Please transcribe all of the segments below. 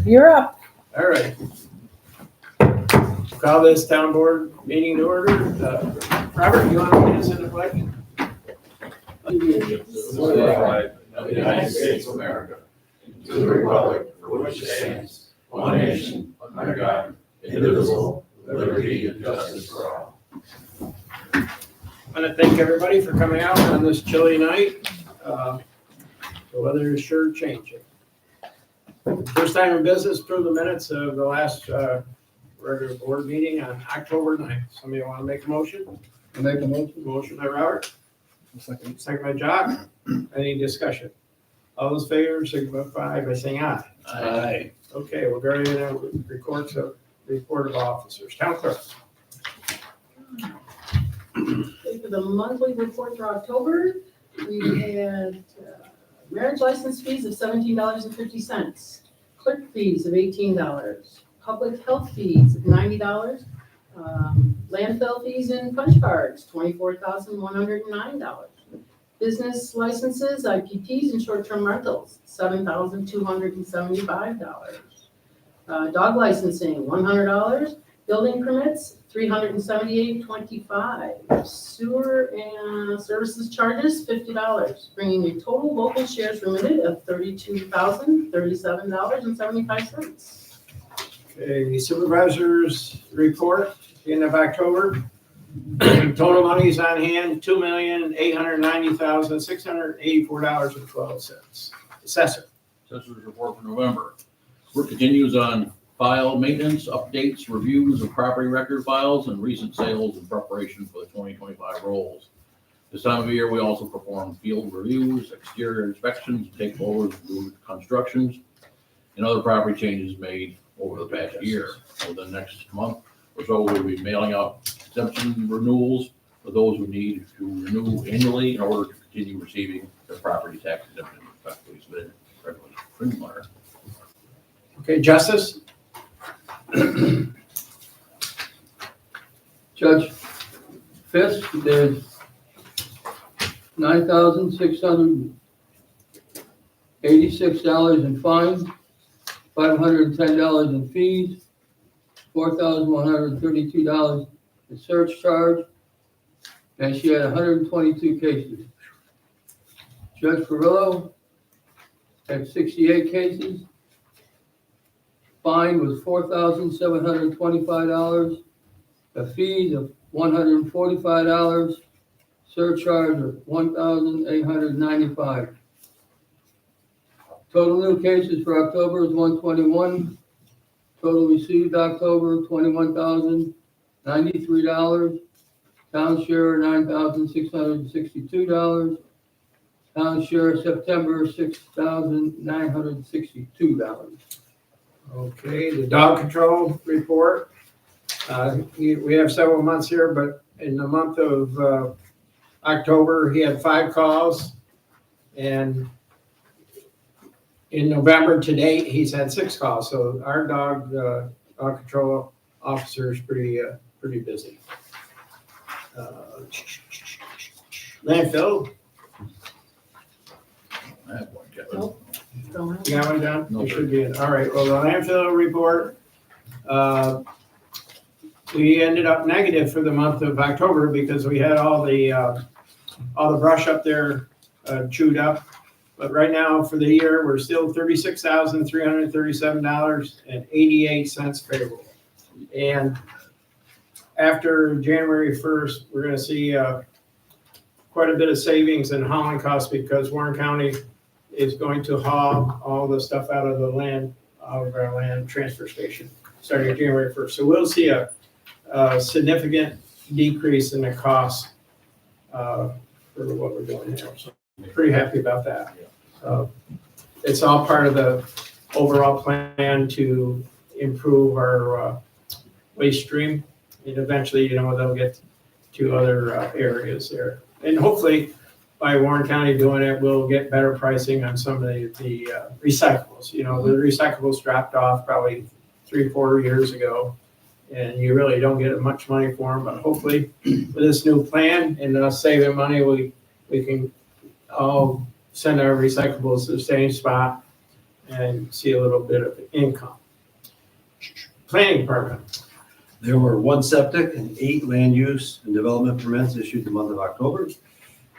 You're up. All right. Call this town board meeting to order. Robert, you want to lead us in the pledge? Of the United States of America, to the republic for which it stands, one nation, under God, indivisible, with liberty and justice for all. I want to thank everybody for coming out on this chilly night. The weather is sure changing. First time in business, approve the minutes of the last regular board meeting on October 9th. Somebody want to make a motion? I make a motion. Motion by Robert, Second. second by Jock. Any discussion? All those in favor, signify by saying aye. Aye. Okay, we'll go into report of officers. Town clerk. For the monthly report for October, we had marriage license fees of $17.50, clerk fees of $18, public health fees of $90, landfill fees and punch cards, $24,109. Business licenses, IPPs, and short-term rentals, $7,275. Dog licensing, $100. Building permits, $378.25. Sewer and services charges, $50, bringing your total local shares remitted of $32,037.75. Okay, supervisors report, end of October. Total monies on hand, $2,890,684.12. Assessor. Assessor's report for November. Work continues on file maintenance, updates, reviews of property record files, and recent sales in preparation for the 2025 rolls. This time of year, we also perform field reviews, exterior inspections, takeovers, new constructions, and other property changes made over the past year. Over the next month or so, we'll be mailing out exemption renewals for those who need to renew annually in order to continue receiving their property tax exemption respectively submitted regularly. Letter. Okay, Justice. Judge Fisk did $9,686 in fines, $510 in fees, $4,132 in search charge, and she had 122 cases. Judge Ferrillo had 68 cases. Fine was $4,725, a fee of $145, surcharge of $1,895. Total new cases for October is 121. Total received October, $21,093. Town share, $9,662. Town share September, $6,962. Okay, the dog control report. We have several months here, but in the month of October, he had 5 calls. And in November to date, he's had 6 calls. So our dog control officer is pretty busy. Landfill. I have one, Kevin. Nope. Don't have- You got one down? No, It sir. should be in. All right, well, the landfill report, we ended up negative for the month of October because we had all the brush up there chewed up. But right now for the year, we're still $36,337.88 favorable. And after January 1st, we're gonna see quite a bit of savings in hauling costs because Warren County is going to haul all the stuff out of our land transfer station starting January 1st. So we'll see a significant decrease in the cost for what we're doing there. So pretty happy about that. It's all part of the overall plan to improve our waste stream. And eventually, they'll get to other areas there. And hopefully, by Warren County doing it, we'll get better pricing on some of the recyclables. The recyclables dropped off probably 3-4 years ago, and you really don't get much money for them. But hopefully, with this new plan and us saving money, we can all send our recyclables to the same spot and see a little bit of income. Planning department. There were 1 septic and 8 land use and development permits issued the month of October. The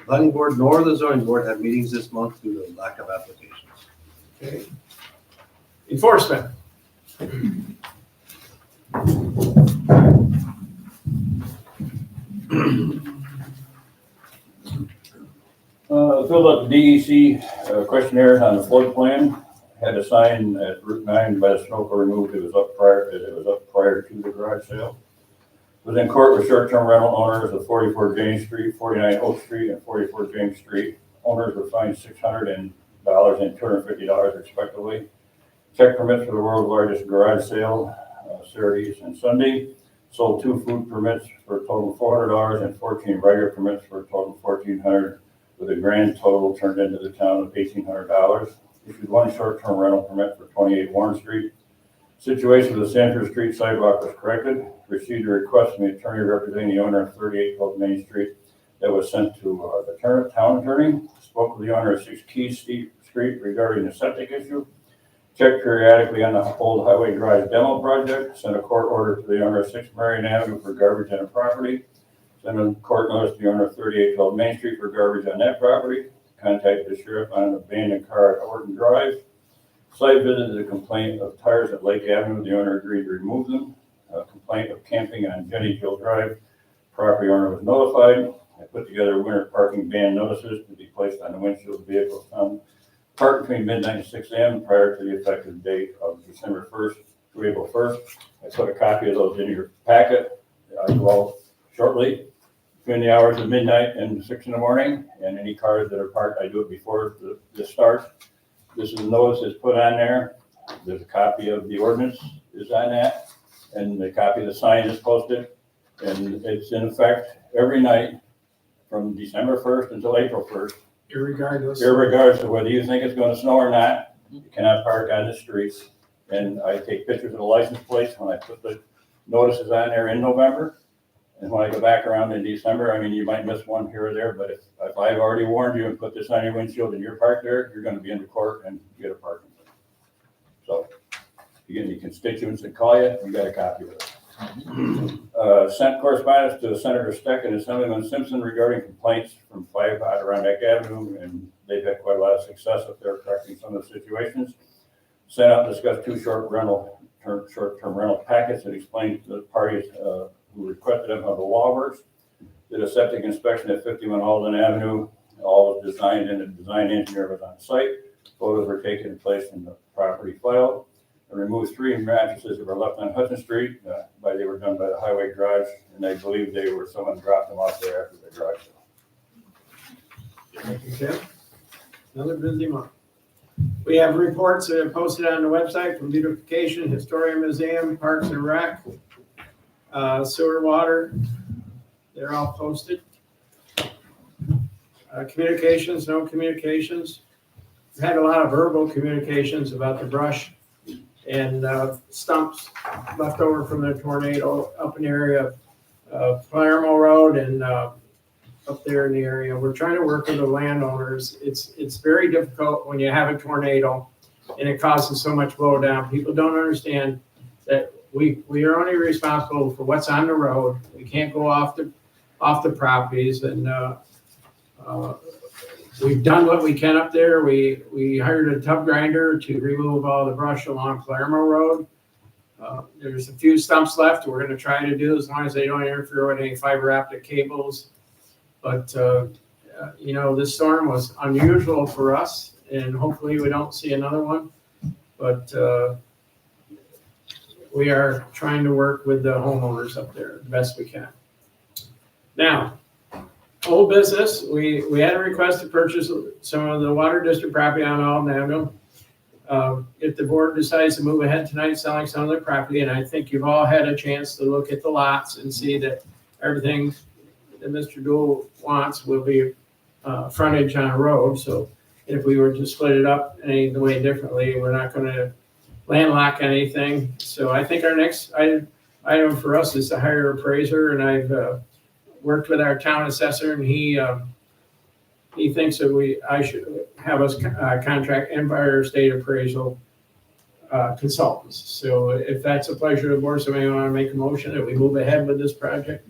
planning board nor the zoning board had meetings this month due to lack of applications. Okay. Enforcement. Filled out the DEC questionnaire on the flood plan. Had a sign at Route 9 by the snow removed. It was up prior to the garage sale. Was in court with short-term rental owners of 44 James Street, 49 Oak Street, and 44 James Street. Owners were fined $600 and $250 respectively. Check permits for the world's largest garage sale, Saturdays and Sunday. Sold 2 food permits for a total of $400 and 14 regular permits for a total of $1,400, with a grand total turned into the town of $1,800. Issued 1 short-term rental permit for 28 Warren Street. Situation with the Sanford Street sidewalk was corrected. Received a request from the attorney representing the owner of 38 Old Main Street that was sent to the town attorney. Spoke with the owner of 6 Key Street regarding the septic issue. Checked periodically on the old highway garage demo project. Sent a court order to the owner of 6 Marion Avenue for garbage on a property. Sent a court notice to the owner of 38 Old Main Street for garbage on that property. Contacted the sheriff on an abandoned car at Orton Drive. Site visited a complaint of tires at Lake Avenue. The owner agreed to remove them. A complaint of camping on Jenny Hill Drive. Property owner was notified. I put together winter parking ban notices to be placed on the windshield of vehicles found parked between midnight and 6 a.m. prior to the effective date of December 1st to April 1st. I put a copy of those in your packet as well shortly. Between the hours of midnight and 6 in the morning, and any cars that are parked, I do it before the start. This is the notice that's put on there. There's a copy of the ordinance is on that, and the copy of the sign is posted, and it's in effect every night from December 1st until April 1st. Irregardless of whether you think it's going to snow or not, you cannot park on the streets. And I take pictures of the license plates when I put the notices on there in November. And when I go back around in December, I mean, you might miss one here or there, but if I've already warned you and put this on your windshield and you're parked there, you're going to be into court and get a parking ticket. So if you get any constituents that call you, you got a copy of it. Sent correspondence to Senator Steck and Assemblyman Simpson regarding complaints from 5 Adirondack Avenue, and they've had quite a lot of success up there correcting some of the situations. Sent out and discussed 2 short-term rental packets and explained to the parties who requested them how the law works. Did a septic inspection at 51 Alden Avenue. All was designed and a design engineer was on site. Photos were taken and placed in the property file. And removed 3 mattresses that were left on Hudson Street. They were done by the highway garage, and I believe someone dropped them off there after the garage sale. Thank you, Tim. Another busy month. We have reports that are posted on the website from Beautification, Historian Museum, Parks and Rec, Sewer Water. They're all posted. Communications, no communications. We've had a lot of verbal communications about the brush and stumps left over from the tornado up in the area of Palermo Road and up there in the area. We're trying to work with the landowners. It's very difficult when you have a tornado and it causes so much blow down. People don't understand that we are only responsible for what's on the road. We can't go off the properties, and we've done what we can up there. We hired a tub grinder to remove all the brush along Palermo Road. There's a few stumps left we're going to try to do as long as they don't interfere with any fiber optic cables. But, this storm was unusual for us, and hopefully we don't see another one. But we are trying to work with the homeowners up there the best we can. Now, old business, we had a request to purchase some of the water district property on Alden Avenue. If the board decides to move ahead tonight selling some of the property, and I think you've all had a chance to look at the lots and see that everything that Mr. Dool wants will be frontage on a road. So if we were to split it up any way differently, we're not going to landlock anything. So I think our next item for us is to hire an appraiser, and I've worked with our town assessor, and he thinks that I should have us contract Empire State Appraisal consultants. So if that's a pleasure of the board, somebody want to make a motion that we move ahead with this project?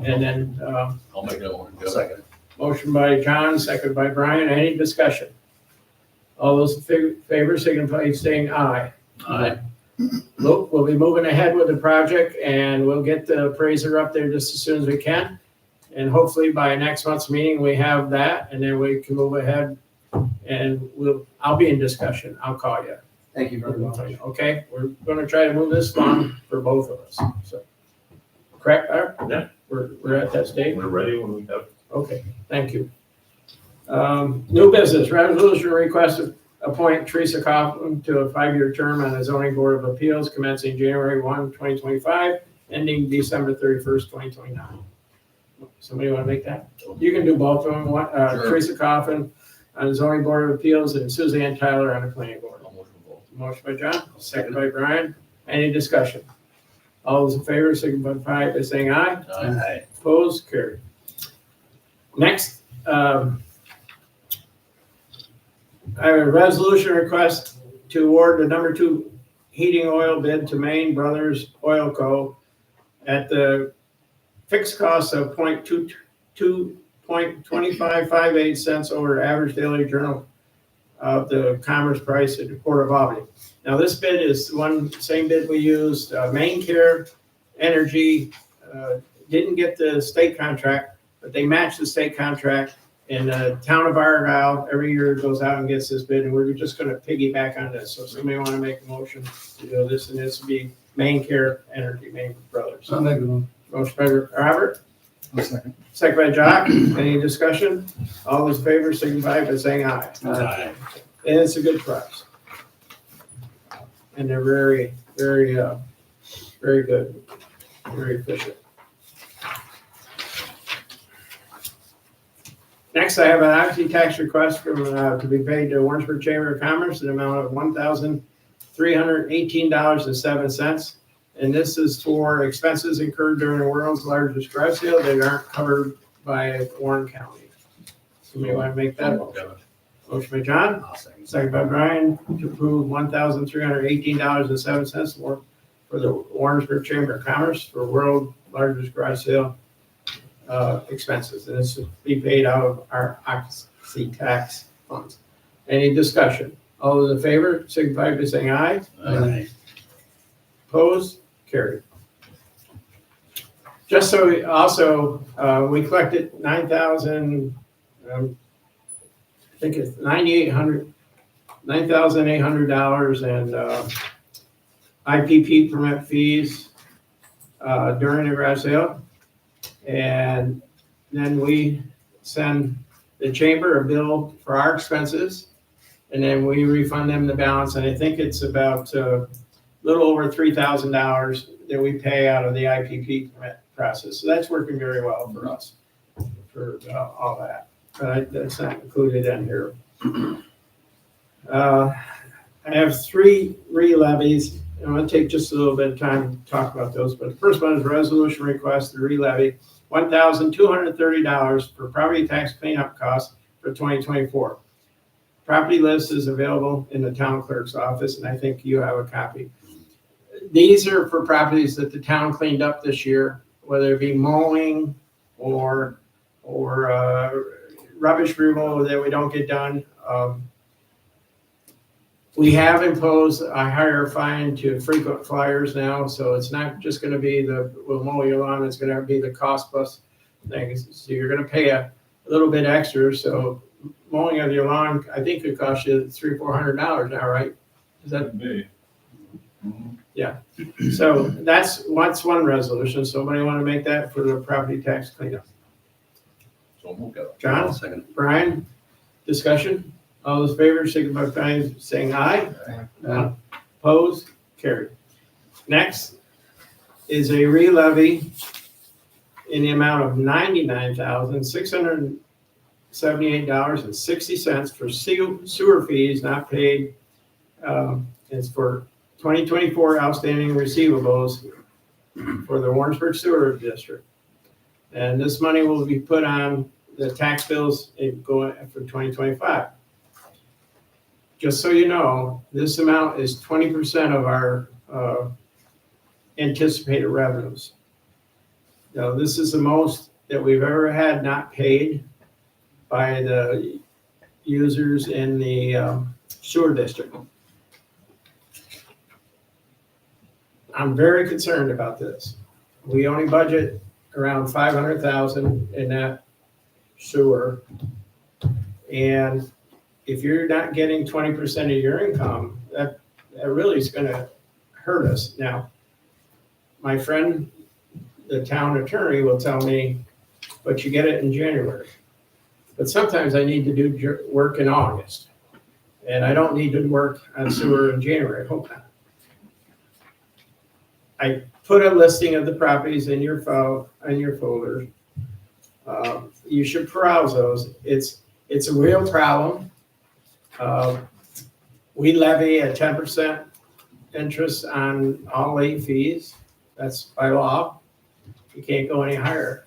And then, I'll make that one. Second. motion by John, second by Brian, any discussion? All those in favor signify by saying aye. Aye. Look, we'll be moving ahead with the project and we'll get the appraiser up there just as soon as we can. And hopefully by next month's meeting, we have that and then we can move ahead and I'll be in discussion. I'll call you. Thank you very much. Okay, we're gonna try to move this along for both of us, so. Correct, Art? Yeah. We're at that stage? We're ready when we have. Okay, thank you. New business, resolution request to appoint Teresa Coughlin to a 5-year term on the zoning board of appeals commencing January 1, 2025, ending December 31st, 2029. Somebody want to make that? You can do both of them. Sure. Teresa Coughlin on the zoning board of appeals and Suzanne Tyler on the planning board. I'll motion both. Motion by John, second by Brian. Any discussion? All those in favor, signify by saying aye. Aye. Opposed, carried. Next, I have a resolution request to award the number 2 heating oil bid to Main Brothers Oil Co. at the fixed cost of 0.2558 cents over average daily journal of the commerce price at the Port of Albany. Now, this bid is one, same bid we used, Main Care Energy, didn't get the state contract, but they matched the state contract. And the town of Argyle, every year goes out and gets this bid, and we're just gonna piggyback on this. So somebody wanna make a motion to do this, and this will be Main Care Energy, Main Brothers. I'll make it one. Motion by Robert, I'll second. second by Jock. Any discussion? All those in favor signify by saying aye. Aye. And it's a good price. And they're very, very, very good, very efficient. Next, I have an occupancy tax request from, to be paid to Warrensburg Chamber of Commerce in the amount of $1,318.07. And this is for expenses incurred during the world's largest garage sale that aren't covered by Warren County. Somebody want to make that motion? Motion by John, I'll second. second by Brian, to approve $1,318.07 for the Warrensburg Chamber of Commerce for world largest garage sale expenses. And this will be paid out of our occupancy tax funds. Any discussion? All those in favor, signify by saying aye. Aye. Opposed? Carried. Just so we also, we collected 9,000, I think it's $9,800 and IPP permit fees during the garage sale. And then we send the chamber a bill for our expenses, and then we refund them the balance. And I think it's about a little over $3,000 that we pay out of the IPP permit process. So that's working very well for us, for all that. But that's not included in here. I have 3 re-levies. I'm going to take just a little bit of time to talk about those. But the first one is a resolution request to re-levy $1,230 for property tax cleanup costs for 2024. Property list is available in the town clerk's office, and I think you have a copy. These are for properties that the town cleaned up this year, whether it be mowing or rubbish removal that we don't get done. We have imposed a higher fine to frequent flyers now, so it's not just gonna be we'll mow your lawn, it's gonna be the cost plus things. So you're gonna pay a little bit extra, so mowing of your lawn, I think it costs you $300-400 now, right? Is that? Be. So that's one resolution. Somebody want to make that for the property tax cleanup? So move it. John, Second. Brian, discussion? All those in favor, signify by saying aye. Opposed? Carried. Next is a re-levy in the amount of $99,678.60 for sewer fees not paid. It's for 2024 outstanding receivables for the Warrensburg Sewer District. And this money will be put on the tax bills going for 2025. just so you know, this amount is 20% of our anticipated revenues. Now, this is the most that we've ever had not paid by the users in the sewer district. I'm very concerned about this. We only budget around 500,000 in that sewer. And if you're not getting 20% of your income, that really is gonna hurt us. Now, my friend, the town attorney, will tell me, but you get it in January. But sometimes I need to do work in August. And I don't need to work on sewer in January, hope not. I put a listing of the properties in your file, in your folder. You should peruse those. It's a real problem. We levy a 10% interest on all late fees. That's by law. You can't go any higher.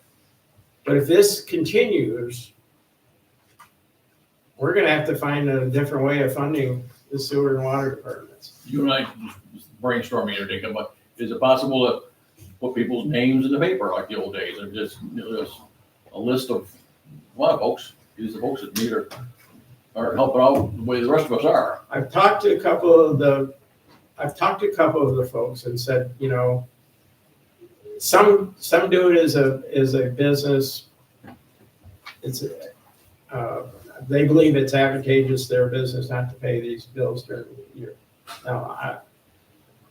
But if this continues, we're gonna have to find a different way of funding the sewer and water departments. You and I just brainstorming here, Dick, but is it possible to put people's names in the paper like the old days and just, just a list of, well, folks, these are the folks that need are helping out the way the rest of us are. I've talked to a couple of the folks and said, you know, some do it as a business. It's they believe it's advantageous to their business not to pay these bills during the year. Now,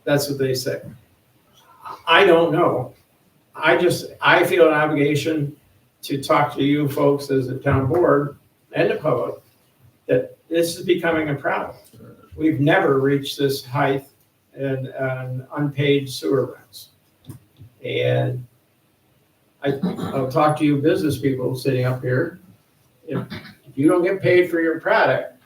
that's what they say. I don't know. I feel an obligation to talk to you folks as a town board and the public that this is becoming a problem. We've never reached this height in unpaid sewer rents. And I'll talk to you business people sitting up here. If you don't get paid for your product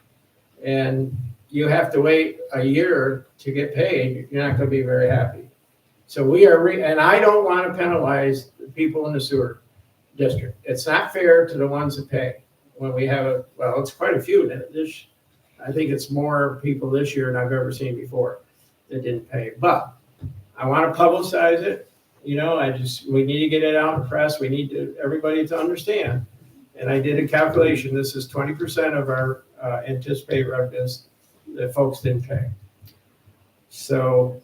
and you have to wait a year to get paid, you're not gonna be very happy. So we are, and I don't wanna penalize the people in the sewer district. It's not fair to the ones that pay. When we have well, it's quite a few. I think it's more people this year than I've ever seen before that didn't pay. But I wanna publicize it. You know, we need to get it out in the press. We need everybody to understand. And I did a calculation. This is 20% of our anticipated revenues that folks didn't pay. So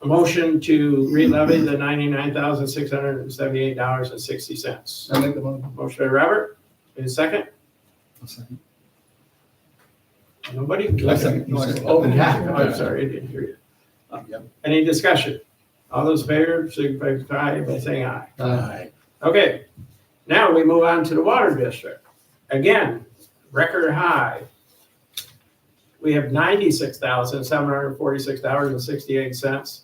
a motion to re-levy the $99,678.60. I make the motion. Motion by Robert, in a second. I'll second. Nobody? I second. No, I second. Oh, yeah, I'm sorry, I didn't hear you. Any discussion? All those in favor, signify by saying aye. Aye. Okay, now we move on to the water district. Again, record high. We have $96,746.68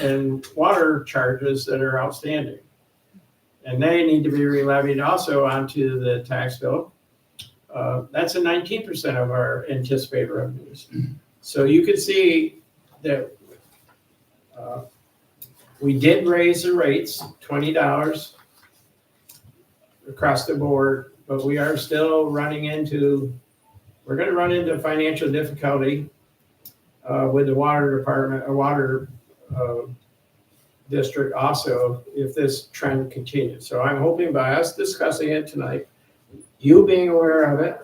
in water charges that are outstanding. And they need to be re-levied also onto the tax bill. That's a 19% of our anticipated revenues. So you can see that we did raise the rates, $20 across the board, but we are still we're gonna run into financial difficulty with the water department, water district also, if this trend continues. So I'm hoping by us discussing it tonight, you being aware of it,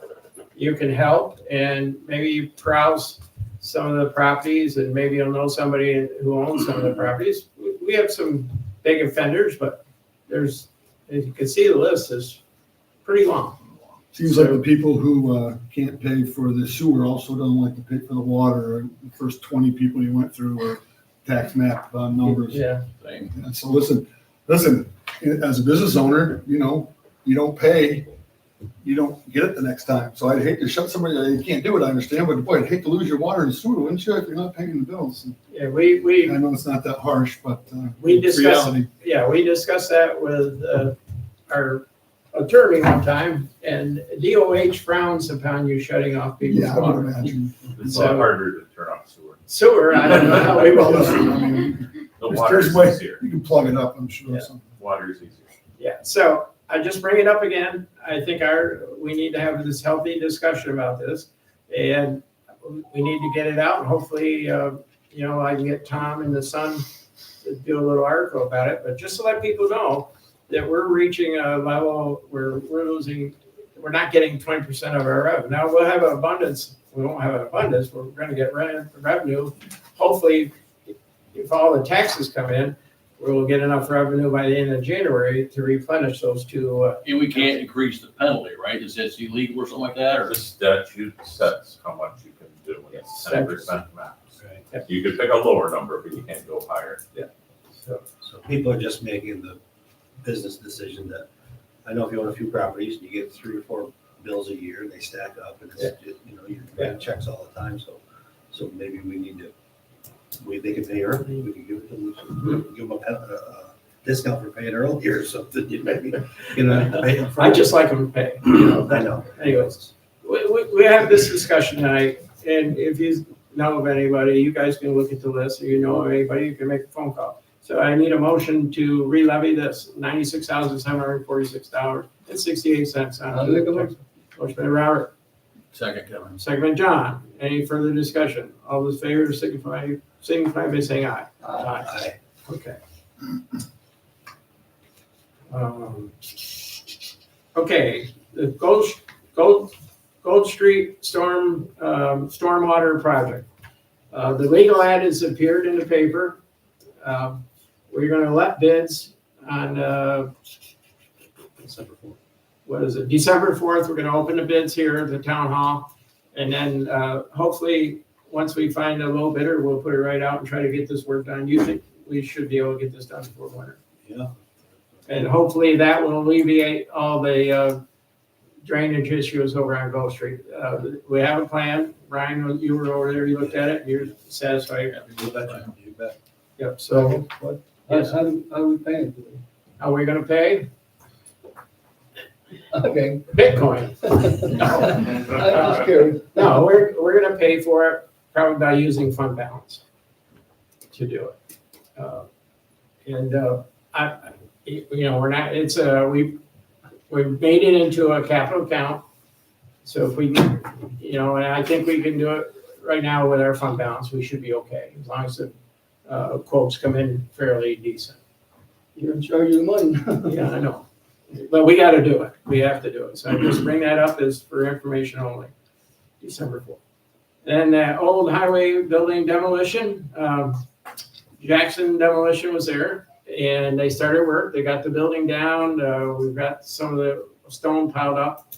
you can help and maybe browse some of the properties and maybe you'll know somebody who owns some of the properties. We have some big offenders, but as you can see, the list is pretty long. Seems like the people who can't pay for the sewer also don't like to pay for the water. The first 20 people you went through were tax map numbers. Yeah. Same. And so listen, as a business owner, you know, you don't pay, you don't get it the next time. So I'd hate to shut somebody, you can't do it, I understand, but boy, I'd hate to lose your water and sewer, wouldn't you, if you're not paying the bills? Yeah, we I know it's not that harsh, but We it's discussed- reality. Yeah, we discussed that with our attorney one time, and DOH frowns upon you shutting off people's Yeah, I would water. imagine. It's a lot harder to turn off sewer. Sewer, I don't know how we Well, will. listen, I mean, The there's water's ways- easier. you can plug it up, I'm sure. Yeah. so. Water's easier. Yeah, so I just bring it up again. I think we need to have this healthy discussion about this. And we need to get it out and hopefully, I can get Tom and the Sun to do a little article about it, but just to let people know that we're reaching a level where we're not getting 20% of our revenue. Now we'll have an abundance. We won't have an abundance, but we're gonna get revenue. Hopefully, if all the taxes come in, we'll get enough revenue by the end of January to replenish those two. And we can't increase the penalty, right? Is that illegal or something like that, or? The statute sets how much you can do, and it's Yes. 10% max. Yep. You could pick a lower number, but you can't go higher. So, So people are just making the business decision that, I know if you own a few properties, and you get 3 or 4 bills a year, they stack up, and it's, you're writing checks all the time, so maybe we need to, they can pay early, we can give them a discount for paying early or something, you maybe, pay them. I just like them to pay. I know. Anyways, we have this discussion tonight, and if you know of anybody, you guys can look at the list, or you know of anybody, you can make a phone call. So I need a motion to re-levy this $96,746.68 I'll make a motion. Motion by Robert, Second, Kevin. second by John. Any further discussion? All those in favor signify by saying aye. Aye. Okay. Okay, the Gold Street stormwater project. The legal ad has appeared in the paper. We're gonna let bids on, December 4th. what is it, December 4th, we're gonna open the bids here at the town hall. And then, hopefully, once we find a low bidder, we'll put it right out and try to get this work done. You think we should be able to get this done before winter? Yeah. And hopefully that will alleviate all the drainage issues over on Gulf Street. We have a plan. Brian, you were over there, you looked at it, you're satisfied? You bet. You bet. Yep, so yes. How do we pay it? How are we gonna pay? Okay. Bitcoin. I'm just curious. No, we're gonna pay for it probably by using fund balance to do it. We're not, we've made it into a capital account. So if we, and I think we can do it right now with our fund balance, we should be okay, as long as the quotes come in fairly decent. You're in charge of the money. Yeah, I know. But we gotta do it. We have to do it. So I just bring that up as for information only, December 4th. Then that old highway building demolition, Jackson Demolition was there and they started work. They got the building down. We've got some of the stone piled up.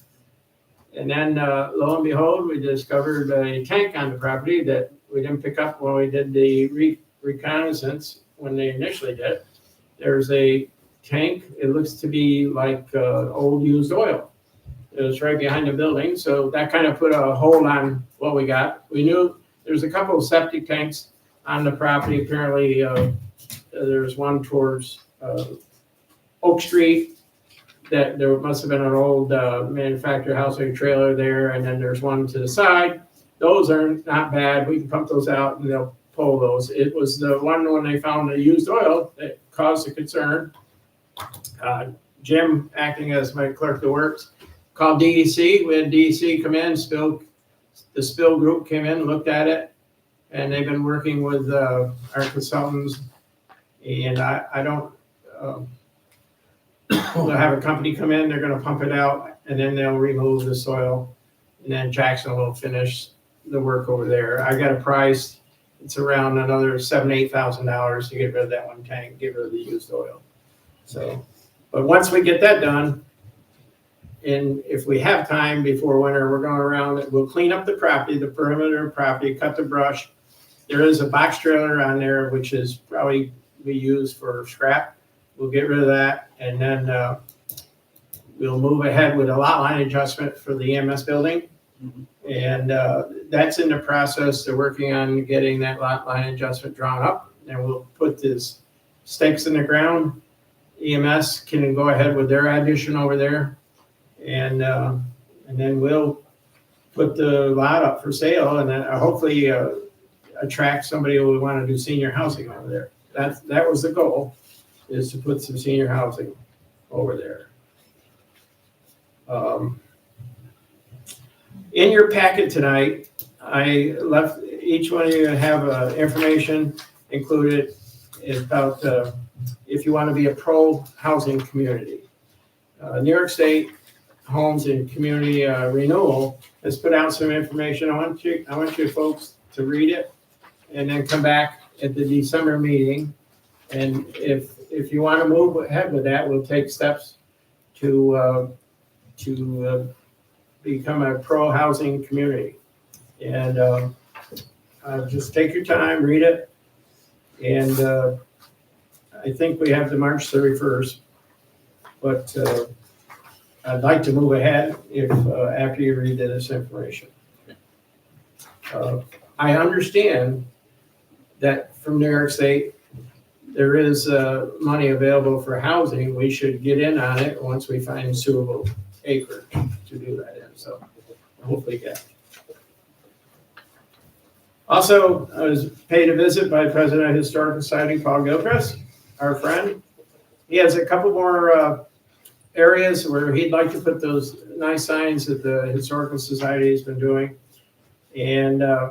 And then lo and behold, we discovered a tank on the property that we didn't pick up when we did the reconnaissance when they initially did. There's a tank, it looks to be like old used oil. It was right behind the building, so that kind of put a hold on what we got. We knew there's a couple of septic tanks on the property. Apparently, there's one towards Oak Street that there must have been an old manufactured housing trailer there, and then there's one to the side. Those are not bad. We can pump those out and they'll pull those. It was the one when they found the used oil that caused the concern. Jim, acting as my clerk of the works, called DEC. We had DEC come in, the spill group came in, looked at it, and they've been working with our consultants. And I don't, they'll have a company come in, they're gonna pump it out, and then they'll remove the soil. And then Jackson will finish the work over there. I got a price, it's around another $7,000-8,000 to get rid of that one tank, get rid of the used oil. So, but once we get that done, and if we have time before winter, we're going around, we'll clean up the property, the perimeter of property, cut the brush. There is a box trailer on there, which is probably be used for scrap. We'll get rid of that, and then we'll move ahead with a lot line adjustment for the EMS building. And that's in the process. They're working on getting that lot line adjustment drawn up, and we'll put this stakes in the ground. EMS can go ahead with their addition over there, and then we'll put the lot up for sale, and then hopefully attract somebody who would want to do senior housing over there. That was the goal, is to put some senior housing over there. In your packet tonight, I left, each one of you have information included about if you want to be a pro-housing community. New York State Homes and Community Renewal has put out some information. I want you folks to read it and then come back at the December meeting. And if you want to move ahead with that, we'll take steps to become a pro-housing community. And just take your time, read it. And I think we have to March 31st, but I'd like to move ahead if after you read this information. I understand that from New York State, there is money available for housing. We should get in on it once we find suitable acreage to do that in. So hopefully get it. Also, I was paid a visit by President of Historical Society, Paul Gilchrist, our friend. He has a couple more areas where he'd like to put those nice signs that the Historical Society has been doing. And I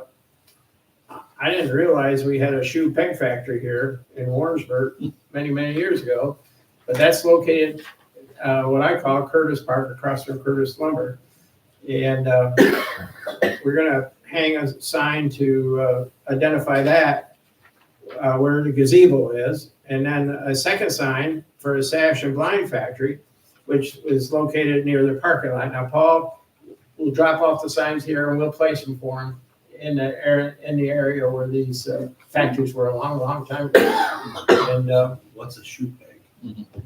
didn't realize we had a shoe peg factory here in Warrensburg many, many years ago. But that's located what I call Curtis Park, across from Curtis Lumber. And we're going to hang a sign to identify that where the gazebo is. And then a second sign for a sash and blind factory, which is located near the parking lot. Now, Paul will drop off the signs here and we'll place them for him in the area where these factories were a long, long time ago. And What's a shoe peg?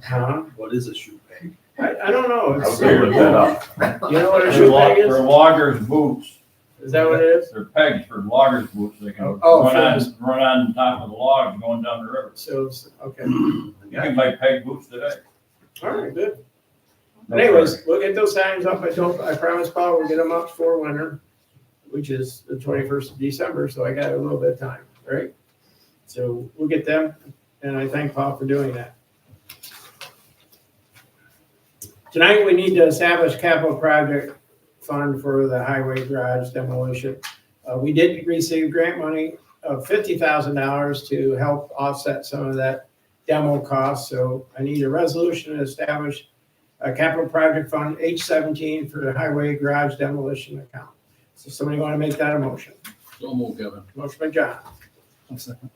huh? What is a shoe peg? I don't know. I It's, was gonna look that up. you know what a shoe peg They're is? loggers' boots. Is that what it is? They're pegs for loggers' boots. They can Oh, run on top of the logs going down the river. So, okay. You can buy peg boots today. All right, good. But anyways, we'll get those signs up. I promised Paul we'll get them up before winter, which is the 21st of December, so I got a little bit of time, right? So we'll get them, and I thank Paul for doing that. Tonight, we need to establish capital project fund for the highway garage demolition. We did receive grant money of $50,000 to help offset some of that demo cost, so I need a resolution to establish a capital project fund H17 for the highway garage demolition account. So somebody want to make that a motion? So move, Kevin. Motion by John, I'll second.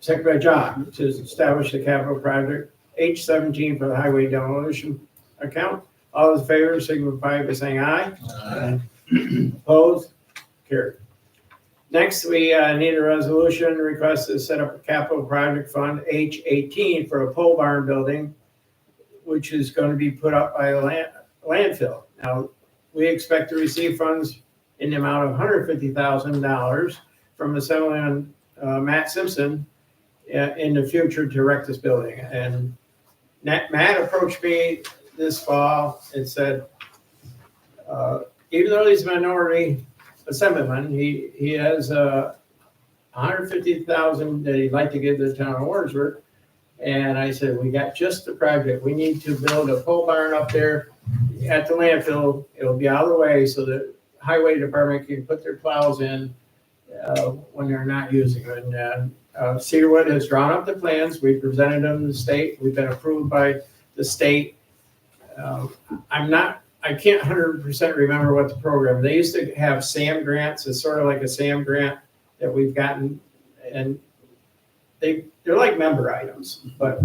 second by John, to establish the capital project H17 for the highway demolition account. All those in favor signify by saying aye. Opposed? Carried. Next, we need a resolution request to set up a capital project fund H18 for a pole barn building, which is going to be put up by a landfill. Now, we expect to receive funds in the amount of $150,000 from Assemblyman Matt Simpson in the future to erect this building. And Matt approached me this fall and said, even though he's a minority assemblyman, he has $150,000 that he'd like to give to the town of Warrensburg. And I said, we got just the project. We need to build a pole barn up there at the landfill. It'll be out of the way so the highway department can put their plows in when they're not using them. And Cedarwood has drawn up the plans. We presented them to the state. We've been approved by the state. I can't 100% remember what the program, they used to have SAM grants. It's sort of like a SAM grant that we've gotten, and they're like member items, but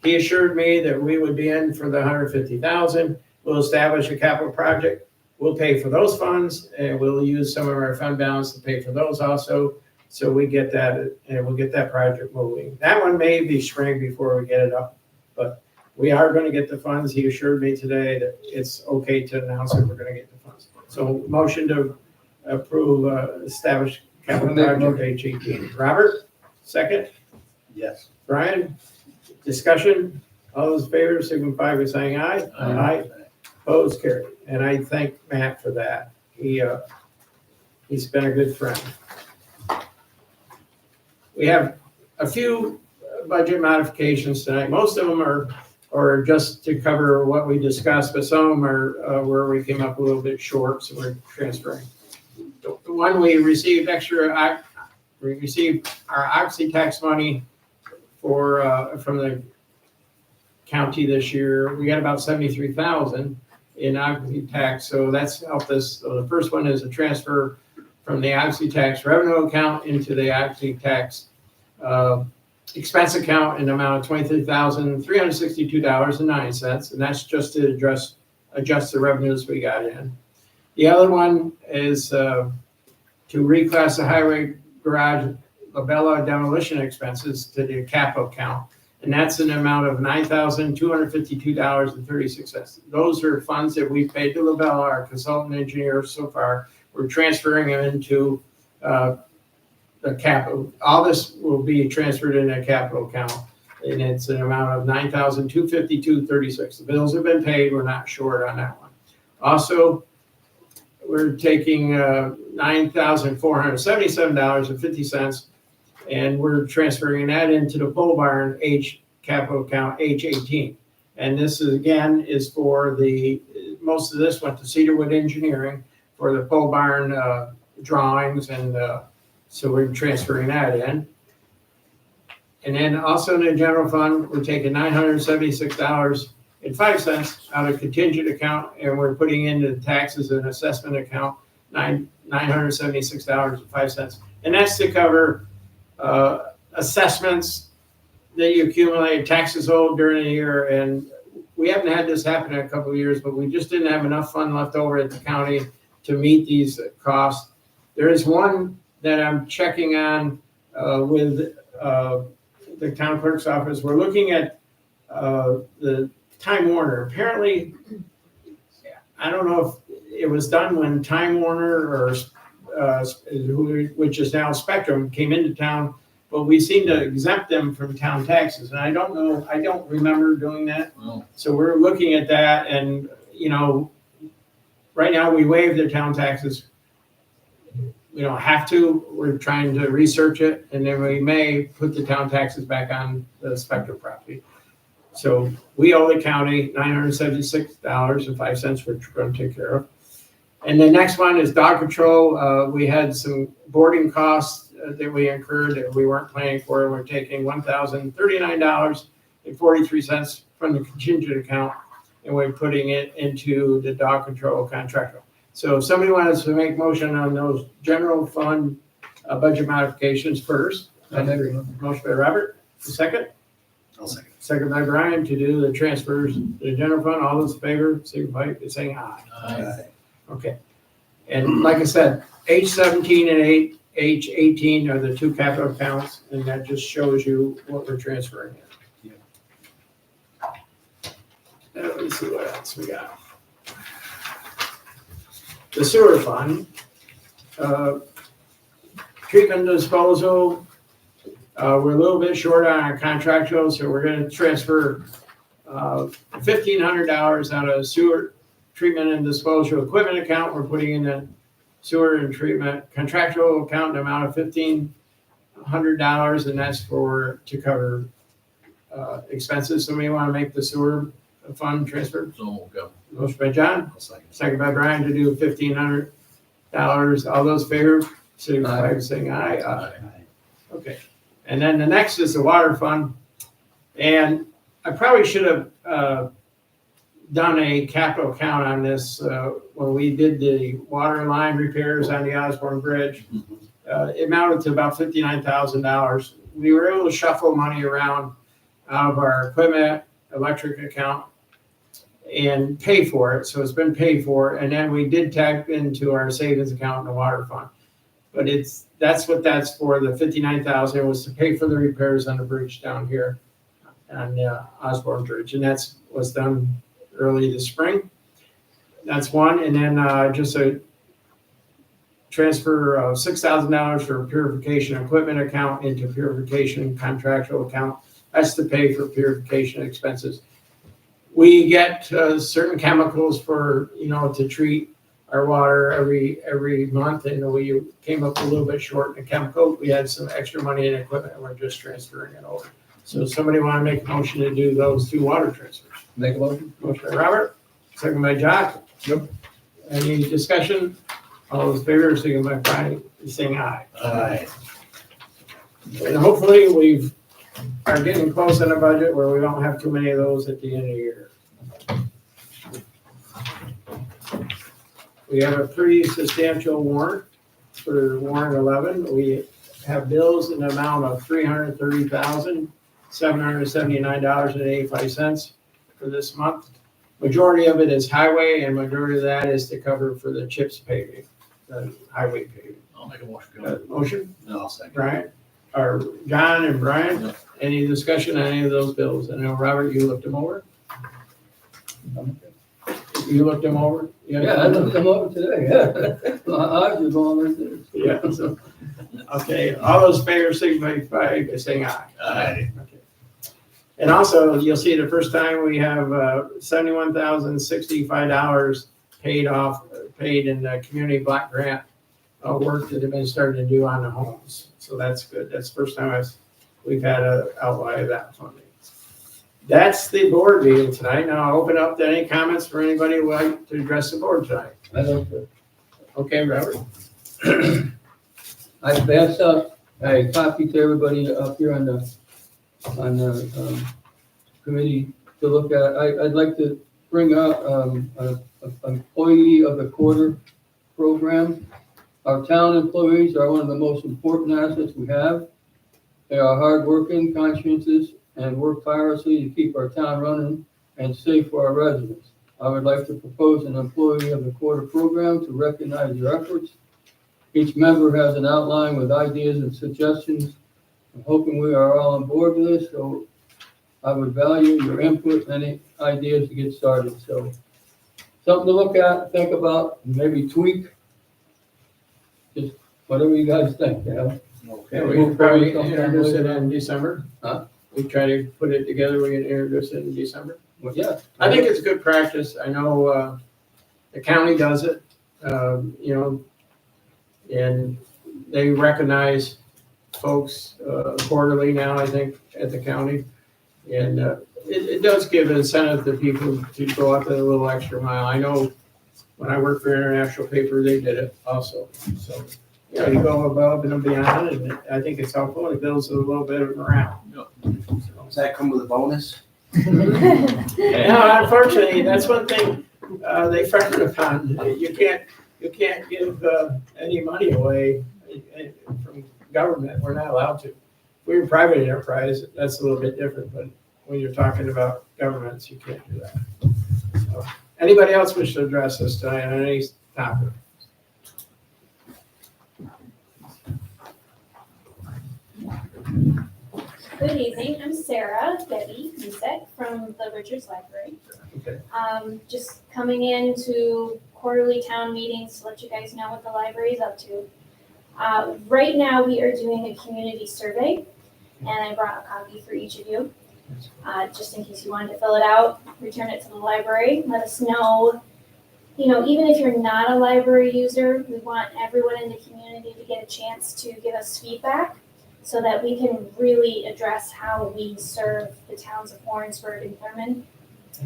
he assured me that we would be in for the $150,000. We'll establish a capital project. We'll pay for those funds, and we'll use some of our fund balance to pay for those also. So we get that, and we'll get that project moving. That one may be spring before we get it up, but we are going to get the funds. He assured me today that it's okay to announce that we're going to get the funds. So motion to approve, establish capital project H18. Robert, second. Yes. Brian, discussion. All those in favor signify by saying aye. Aye. Opposed, carried. And I thank Matt for that. He's been a good friend. We have a few budget modifications tonight. Most of them are just to cover what we discussed, but some of them are where we came up a little bit short, so we're transferring. Don't one, we received we received our oxy tax money from the county this year. We got about 73,000 in oxy tax, so that's helped us. So the first one is a transfer from the oxy tax revenue account into the oxy tax expense account in the amount of $23,362.09, and that's just to adjust the revenues we got in. The other one is to reclass the highway garage labella demolition expenses to the capital account, and that's an amount of $9,252.36. Those are funds that we've paid to Labella, our consultant engineer so far. We're transferring them into the capital. All this will be transferred in a capital account, and it's an amount of $9,252.36. The bills have been paid. We're not short on that one. Also, we're taking $9,477.50, and we're transferring that into the pole barn capital account H18. And this is, again, is for most of this went to Cedarwood Engineering for the pole barn drawings, and so we're transferring that in. And then also in the general fund, we're taking $976.05 out of contingent account, and we're putting into the taxes and assessment account $976.05. And that's to cover assessments that you accumulate, taxes owed during the year. And we haven't had this happen in a couple of years, but we just didn't have enough fund left over at the county to meet these costs. There is one that I'm checking on with the town clerk's office. We're looking at the Time Warner. Apparently, I don't know if it was done when Time Warner or which is now Spectrum came into town, but we seem to exempt them from town taxes. And I don't know, I don't remember doing that. Well, So we're looking at that, and right now we waive the town taxes. We don't have to. We're trying to research it, and then we may put the town taxes back on the Spectrum property. So we owe the county $976.05, which we're going to take care of. And the next one is dog control. We had some boarding costs that we incurred that we weren't planning for. We're taking $1,039.43 from the contingent account, and we're putting it into the dog control contractor. So if somebody wants to make motion on those general fund budget modifications first. Motion by Robert, the second. I'll second. Second by Brian to do the transfers to the general fund. All those in favor, signify by saying aye. Aye. Okay. And like I said, H17 and H18 are the two capital accounts, and that just shows you what we're transferring in. Let me see what else we got. The sewer fund, treatment disposal, we're a little bit short on our contractual, so we're gonna transfer $1,500 out of sewer treatment and disposal equipment account. We're putting in a sewer and treatment contractual account, an amount of $1,500, and that's to cover expenses. Somebody wanna make the sewer fund transfer? so, okay. Motion by John, I'll second. second by Brian to do $1,500. All those in favor, signify by saying aye. Aye. Okay. And then the next is the water fund. And I probably should have done a capital account on this when we did the water line repairs on the Osborne Bridge. It amounted to about $59,000. We were able to shuffle money around out of our equipment, electric account, and pay for it. So it's been paid for. And then we did tap into our savings account in the water fund. But that's what that's for. The $59,000 was to pay for the repairs on the bridge down here on the Osborne Bridge. And that's was done early this spring. That's one. And then just a transfer of $6,000 for purification equipment account into purification contractual account. That's to pay for purification expenses. We get certain chemicals for, to treat our water every month, and we came up a little bit short in the chemical. We had some extra money in equipment, and we're just transferring it over. So somebody want to make a motion to do those two water transfers? Make a motion? Motion by Robert, second by Jock. Yep. Any discussion? All those in favor, signify by saying aye. Aye. And hopefully we are getting close in a budget where we don't have too many of those at the end of the year. We have a pretty substantial warrant for warrant 11. We have bills in the amount of $330,779.85 for this month. Majority of it is highway and majority of that is to cover for the CHIPS paving, the highway paving. I'll make a motion. Motion, No, I'll second. Brian, or John and Brian, Yep. any discussion on any of those bills? I know, Robert, you looked them over? You looked them over? Yeah, I looked them over today, yeah. My eyes are going right there. Yeah, so, okay, all those in favor signify by saying aye. Aye. Okay. And also, you'll see the first time we have $71,065 paid in the community block grant work that have been starting to do on the homes. So that's good. That's the first time we've had an outlay of that funding. That's the board meeting tonight. Now I'll open up to any comments for anybody who would like to address the board tonight. I don't, Okay, Robert? I passed out a copy to everybody up here on the committee to look at. I'd like to bring up an employee of the quarter program. Our town employees are one of the most important assets we have. They are hardworking, conscientious, and work tirelessly to keep our town running and safe for our residents. I would like to propose an employee of the quarter program to recognize your efforts. Each member has an outline with ideas and suggestions. I'm hoping we are all on board with this, so I would value your input and any ideas to get started. So something to look at, think about, maybe tweak. Just whatever you guys think, you know? Yeah, we can probably introduce it in December. We try to put it together, we can introduce it in December. Well, yeah. I think it's good practice. I know the county does it, and they recognize folks quarterly now, I think, at the county. And it does give incentive to people to go out there a little extra mile. I know when I worked for International Paper, they did it also. So, you go above and beyond, and I think it's helpful. It builds a little bit of morale. Does that come with a bonus? No, unfortunately, that's one thing they frown upon. You can't give any money away from government. We're not allowed to. If we're a private enterprise, that's a little bit different, but when you're talking about governments, you can't do that. So, anybody else wish to address this tonight on any topic? Good evening, I'm Sarah Debbie Musek from the Richards Library. Okay. Just coming into quarterly town meetings to let you guys know what the library is up to. Right now, we are doing a community survey, and I brought a copy for each of you. Just in case you wanted to fill it out, return it to the library, let us know. Even if you're not a library user, we want everyone in the community to get a chance to give us feedback, so that we can really address how we serve the towns of Warrensburg and Thurman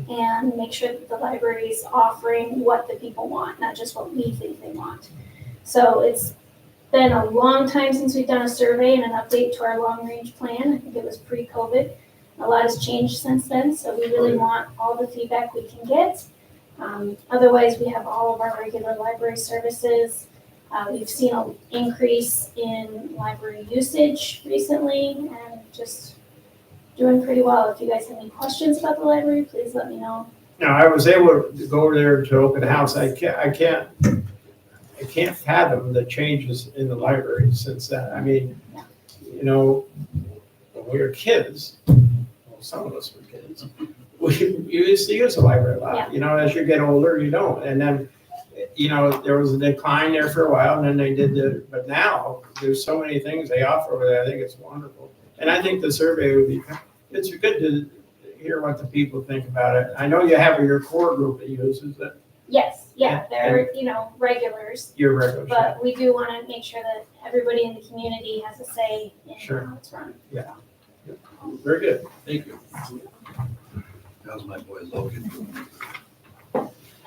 and make sure that the library is offering what the people want, not just what we think they want. So it's been a long time since we've done a survey and an update to our long-range plan. I think it was pre-COVID. A lot has changed since then, so we really want all the feedback we can get. Otherwise, we have all of our regular library services. We've seen an increase in library usage recently and just doing pretty well. If you guys have any questions about the library, please let me know. Now, I was able to go over there to open house. I can't fathom the changes in the library since then. I mean, when we were kids, well, some of us were kids, we used to use the library a lot. Yeah. As you get older, you don't. And then, there was a decline there for a while, and then they did but now there's so many things they offer over there. I think it's wonderful. And I think the survey it's good to hear what the people think about it. I know you have your core group that uses it. Yes, they're, regulars, Your regular. but we do want to make sure that everybody in the community has a say in Sure. how it's run. Very good. Thank you. That was my boy Logan.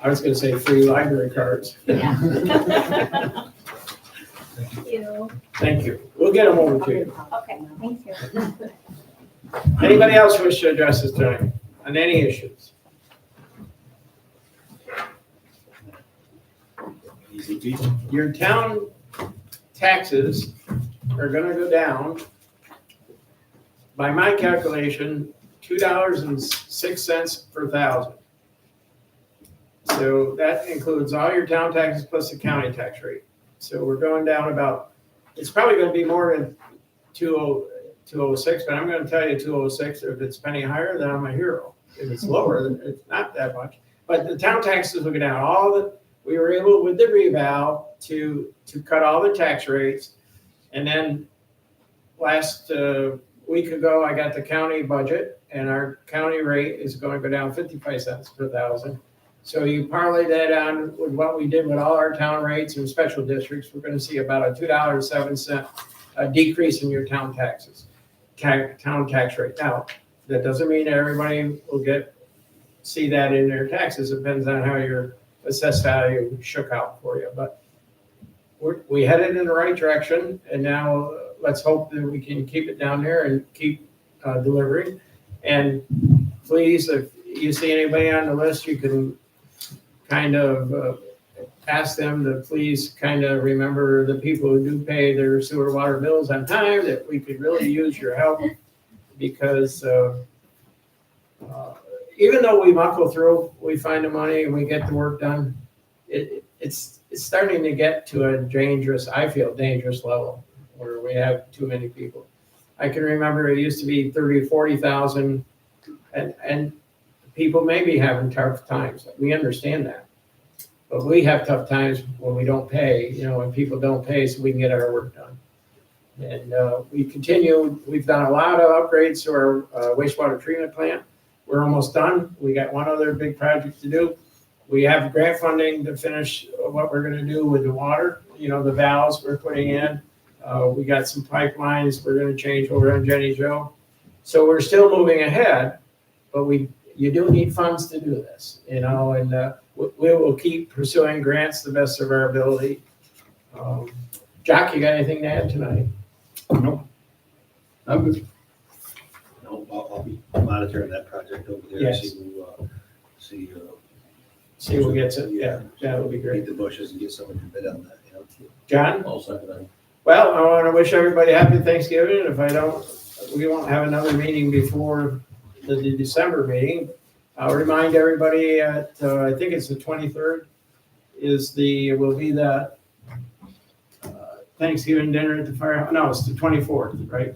I was gonna say free library cards. Yeah. Thank you. Thank you. We'll get them over to you. Okay, thank you. Anybody else wish to address us tonight on any issues? Easy peasy. Your town taxes are gonna go down, by my calculation, $2.06 per thousand. So that includes all your town taxes plus the county tax rate. So we're going down about, it's probably gonna be more than 206, but I'm gonna tell you 206, if it's penny higher, then I'm a hero. If it's lower, then it's not that much. But the town taxes will go down, we were able with the revow to cut all the tax rates. And then last week ago, I got the county budget, and our county rate is going to go down 55 cents per thousand. So you parlay that on with what we did with all our town rates and special districts, we're going to see about a $2.07 decrease in your town taxes, town tax rate. Now, that doesn't mean everybody will see that in their taxes. It depends on how your assessed value shook out for you. But we headed in the right direction, and now let's hope that we can keep it down there and keep delivering. And please, if you see anybody on the list, you can kind of ask them to please kind of remember the people who do pay their sewer water bills on time, that we could really use your help, because even though we muckle through, we find the money and we get the work done, it's starting to get to a dangerous level where we have too many people. I can remember it used to be 30, 40,000, and people may be having tough times. We understand that. But we have tough times when we don't pay, when people don't pay, so we can get our work done. And we continue, we've done a lot of upgrades to our wastewater treatment plant. We're almost done. We got one other big project to do. We have grant funding to finish what we're gonna do with the water, the valves we're putting in. We got some pipelines we're gonna change over on Jenny Joe. So we're still moving ahead, but you do need funds to do this, and we will keep pursuing grants the best of our ability. Jack, you got anything to add tonight? Nope. I'm good. No, I'll be monitoring that project over there. Yes. See who gets it. Yeah, that would be Beat great. the bushes and get someone to bid on that, John? I'll second that. Well, I want to wish everybody happy Thanksgiving. If I don't, we won't have another meeting before the December meeting. I'll remind everybody at, I think it's the 23rd, will be the Thanksgiving dinner at the firehouse. No, it's the 24th, right?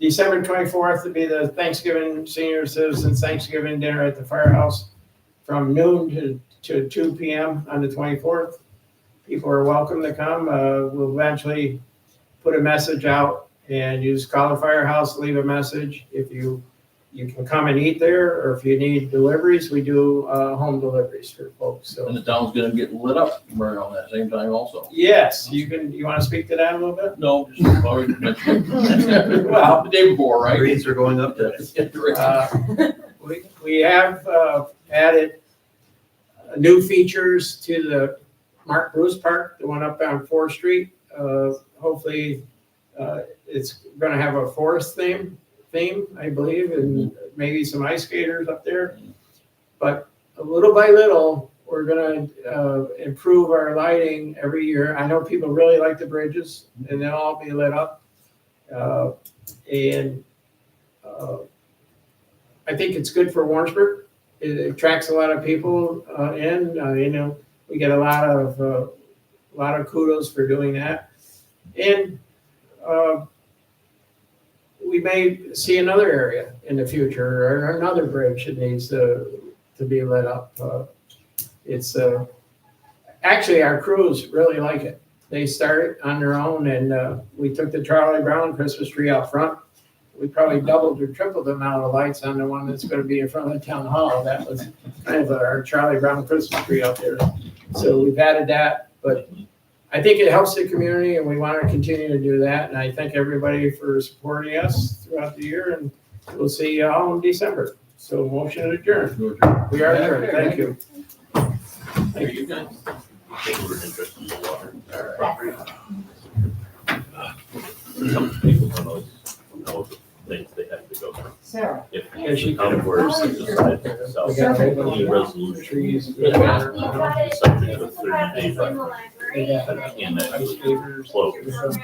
December 24th will be the Thanksgiving Senior Citizens Thanksgiving dinner at the firehouse from noon to 2 p.m. on the 24th. People are welcome to come. We'll eventually put a message out, and you just call the firehouse, leave a message. If you can come and eat there, or if you need deliveries, we do home deliveries for folks. So And the town's gonna get lit up around that same time also. yes, you want to speak to that a little bit? No, just already mentioned. Well, the day before, right? Rates are going up today. We have added new features to the Mark Bruce Park, the one up on 4th Street. Hopefully, it's gonna have a forest theme, I believe, and maybe some ice skaters up there. But little by little, we're gonna improve our lighting every year. I know people really like the bridges, and they'll all be lit up. I think it's good for Warrensburg. It attracts a lot of people in. We get a lot of kudos for doing that. And we may see another area in the future, or another bridge that needs to be lit up. It's actually, our crews really like it. They start on their own, and we took the Charlie Brown Christmas tree out front. We probably doubled or tripled the amount of lights on the one that's going to be in front of the town hall. That was kind of our Charlie Brown Christmas tree out there. So we've added that, but I think it helps the community, and we want to continue to do that. And I thank everybody for supporting us throughout the year, and we'll see you all in December. So motion adjourned. We are adjourned. Thank you. Are you guys, think we're interested in the water property? Some people don't always know the things they have to go through. Sarah. If Yeah, she the town board decides to sell We got any resolution, trees. We've got it, subject to a we've got 30-day it in the library. Yeah. that can actually Pavers. close.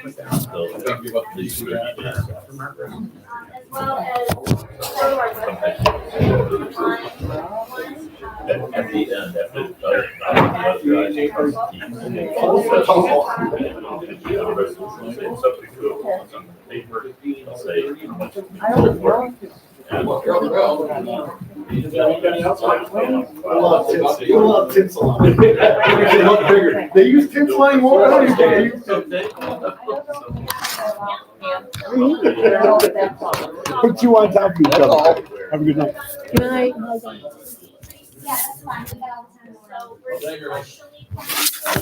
Put down. They'll give up these 30 days. As well as part of our website, online one. At the end, after the resolution, say subject to what's on the paper, they'll say how much. Anybody else want to play? You'll love tinsel on it. They look bigger. They use tinseling more than anything. Put you on top of each other. Have a good night. Yeah, that's fine, we got all the time. So we're Well, thank you. partially.